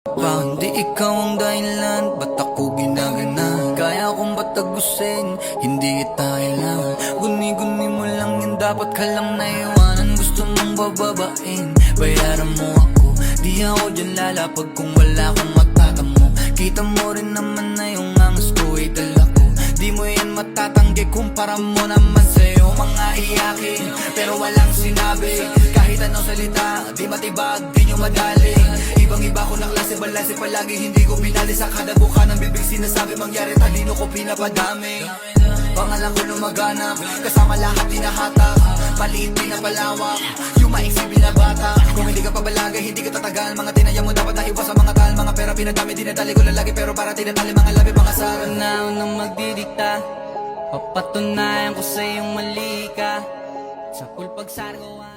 Pa, hindi ikaw ang dahilan, ba't ako ginagana? Kaya kong batagusin, hindi kita kailangan. Guni-guni mo lang yun, dapat ka lang naiwanan. Gusto mong bababain, bayaran mo ako. Di ako dyan lalapag kung wala kang matatamo. Kita mo rin naman na yung angas ko ay dala ko. Di mo yan matatanggi kumpara mo naman sa'yo mga iyakin, pero walang sinabi. Kahit anong salita, di matibag, di nyo madali. Ibang-iba ko na klase, balase palagi. Hindi ko pinali sa kada buka ng bibig sinasabi. Mangyari talino ko pinapadami. Pangalan ko lumaganap, kasama lahat tinahatak. Maliit pinapalawak, yung maiksi binabata. Kung hindi ka pabalagay, hindi ka tatagal. Mga tinaya mo dapat na iwas sa mga tal. Mga pera pinadami, dinadali ko lalagi. Pero para tinatali mga labi, mga sara. Panahon nang magdidikta, papatunayan ko sa iyong mali ka. Sa kulpag sargo